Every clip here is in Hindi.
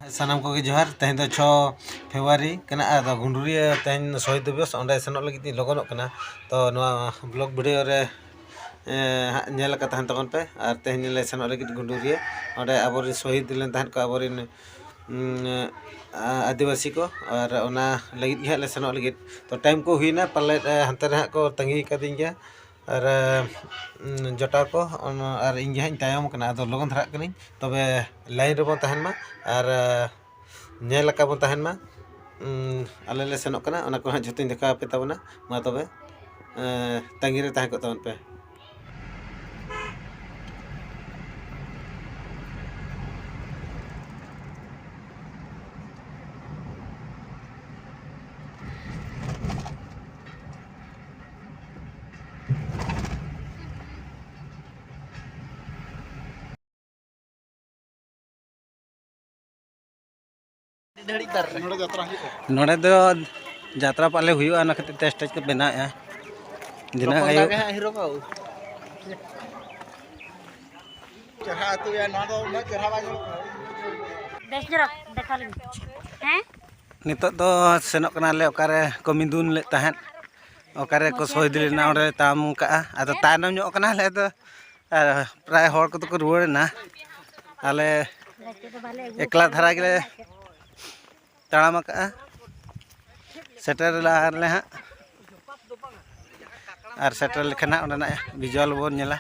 सानाम को जोहार तेहन दो 6 फेब्रुआरी कना आदो गुंडुरिया तेहन शहीद दिवस ओंडे सेनोग लगी लगनोग कना तो नवा ब्लॉग वीडियो रे नेल का तहन तबन पे और तेहन ले सेनोग लगी गुंडुरिया ओंडे आबोरी शहीद लेन तहन को आबोरिन आदिवासी को और ओना लगी हे ले सेनोग लगी तो टाइम को हुईना पल्ले हंते रे को तंगी कदिंग गया और जटा को और इन जहाँ तायम कना तो लगन धरा कनी तबे लाइन रेबन तहन मा और नेल का बन तहन मा आले ले सेनोग कना ओना को जतिन देखा पे तबना मा तबे तंगी रे तहन को तबन पे नोड़े दो यात्रा पाले हुआ ना खातिर ते स्टेज को बनाया दिना आयो हीरो को चढ़ा तो या ना दो ना चढ़ा बाजो बेस जरा देखा ले हैं नितो दो सेनोग कना ले ओकारे कमिदुन ले तहन ओकारे को शहीद लेना ओडे ताम का आदो तायनम ᱧᱚᱜ कना ले तो प्राय हर को तो को रुवाड़ ना आले एकला धारा गेले ताड़ाम का सेटर ले हाँ और सेटर लेखना ओंडना विजुअल बोन नेला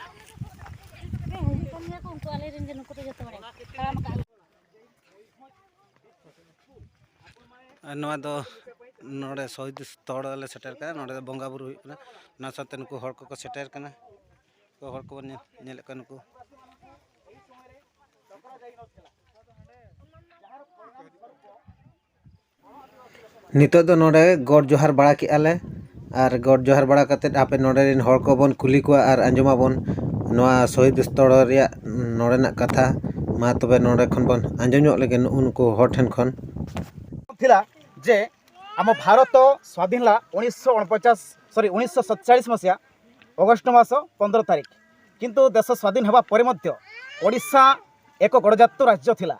नवा दो नोड़े शहीद स्थल ले सेटर का नोड़े बंगा बुरु हुई कना ना साथे नुकु हर को सेटर कना को हर को नेल का नुकु नितो दो नोड़े गॉड जोहार बड़ा की आले और गॉड जोहार बड़ा कते आपे नोड़े रिन हर को बन कुली को और अंजमा बन नवा शहीद स्थल रिया नोड़े ना कथा मा तबे नोड़े खन बन अंजम ᱧᱚᱜ लेकिन उनको हर ठन खन थिला जे आम भारत स्वाधीन ला 1947 मसिया अगस्ट मास 15 तारिख किंतु देश स्वाधीन हवा परे मध्य ओडिशा एक गणजात राज्य थिला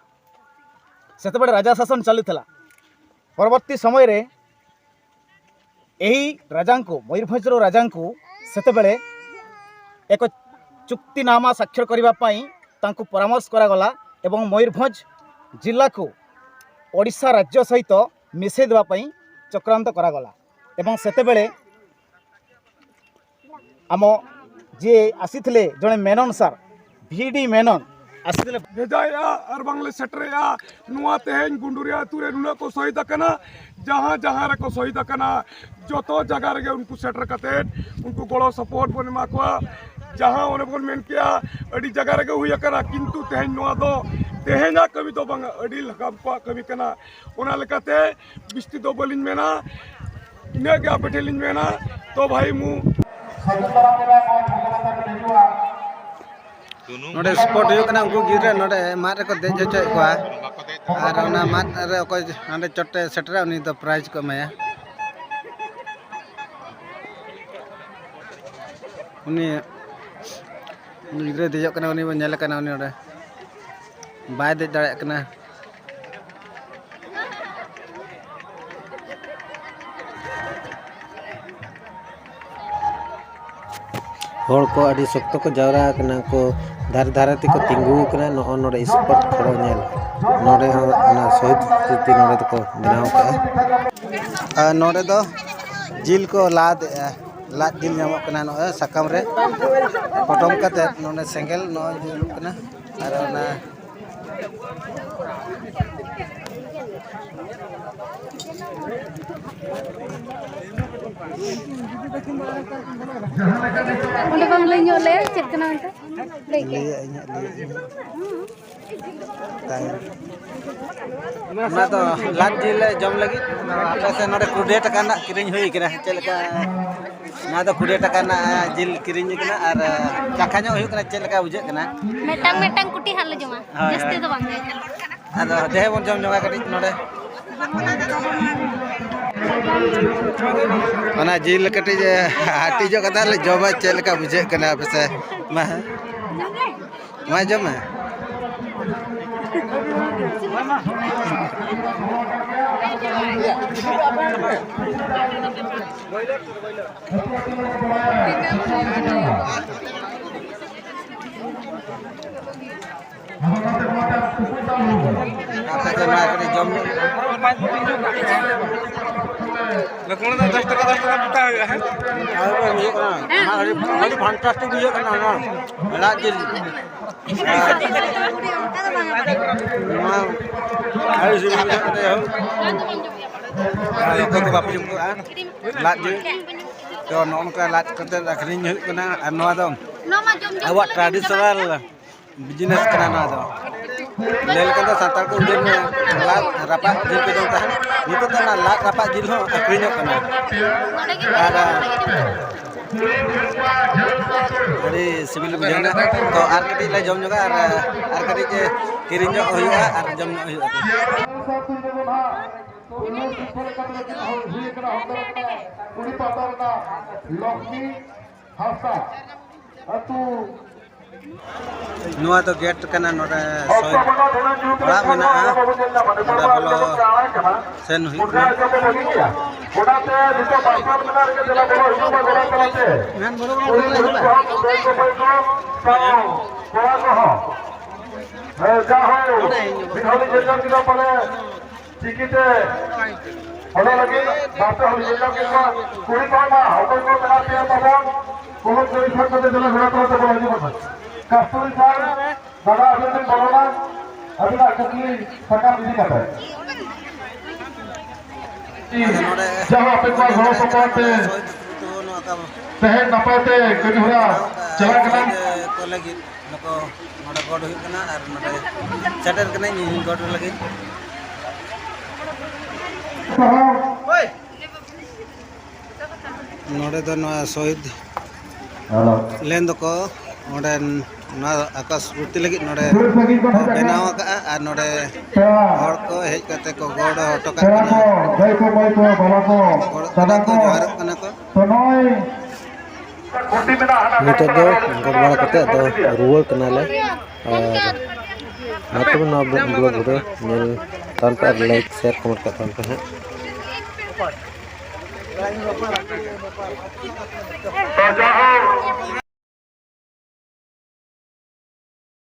सेते बडे राजा शासन चलीथिला परवर्ती समय रे एही राजा को मयूरभंज राजा को सेते बेले एक चुक्तिनामा स्वाक्षर करबा पई तांको परामर्श करा गला एवं मयूरभंज जिला को ओडिशा राज्य सहित मिसई देवा पई चक्रांत करा गला एवं सेते बेले आम जे आसीथिले जणे मेनन सर भिडी मेनन आसीथिले भेजाया और बांग्ले सेटरेया नुआ तेहेन गुंडुरिया तुरे नुना को शहीद कना जहां जहां रे को शहीद कना जोतो जगह रे उनको सेटर कते उनको गोड़ो सपोर्ट बन मा को जहां ओने बन मेन किया अडी जगह रे हुई कना किंतु तेहेन नुआ दो तेहेना कवि दो बांग अडी लगाम को कवि कना ओना लकाते बिस्ती दो बलिन मेना इने के बेटेलिन मेना तो भाई मु नोड़े स्पॉट हो कना उनको गिरे नोड़े मार को दे जो को और ओना मार रे को नोड़े चोटे सेटरा उनी तो प्राइज को माया उनी गिरे दे जो कना उनी बन नेल कना उनी नोड़े बाय दे दाड़े कना हर को अड़ी सख्त को जावरा कना को धार धारती को तिंगू कना नोड़े स्पॉट खड़ो नेल नोड़े ना शहीद स्मृति नोड़े तो को बनाव का नोड़े दो जिल को लाद जिल नामो कना नो सकाम रे पटम कते नोड़े सेंगल नो जिल कना और ना उन्हें बंग ले ᱧᱚᱜ ले चेक करना है ले के ना तो लाग जिल जम लगी आपे से नोड़े 20 टका ना किरिंग हुई कना चेलका ना तो 20 टका ना जिल किरिंग कना और चाखा ᱧᱚᱜ हुई कना चेलका बुझे कना मेटांग मेटांग कुटी हाल ले जमा जस्ती तो बांग आदो देह बन जम जमा कटी नोड़े ओना जिल कटी जे हाटी जो कथा ले जमा चेलका बुझे कना आपे से मा जम Apa kena kena jom. Lekung dah 10 taka buta ya. Apa ni kena? Hari fantastic dia kena na. Lajil. Memang hari sini kita ya. Kalau kau bapak jumpa ah, lajil. Kalau nak kita laj kita akhirnya nyuk kena anu tu. Awak tradisional business kena na tu. Lel kan santar ko din lat rapat jil pe dong tahan. Itu kan lat rapat jil ho akhirnya kena. Ada jadi sebelum jana to ar kati la jom juga ar kati je kirim jo hoya ar jom hoya. Nuwa to gate kana nore soy ora mena ora bolo sen hui nan bolo Kasturi sar, daga abin bolona, abin akli sakam ini kata. Jauh apa yang kau sopate, sehat apa te, kedua jalan kanan. Kau lagi, noko nora kodo hit kena, ar nora chatter kena ni kodo lagi. Nora tu nora soid, lendo ko. Noden na akas ruti lagi node benaw ka ar node hor ko hej kate ko godo hoto ka kana ko jarok kana ko nito do gor bala kate do ruwal kana le nato na blog video nil tanpa like share comment ka tanpa ha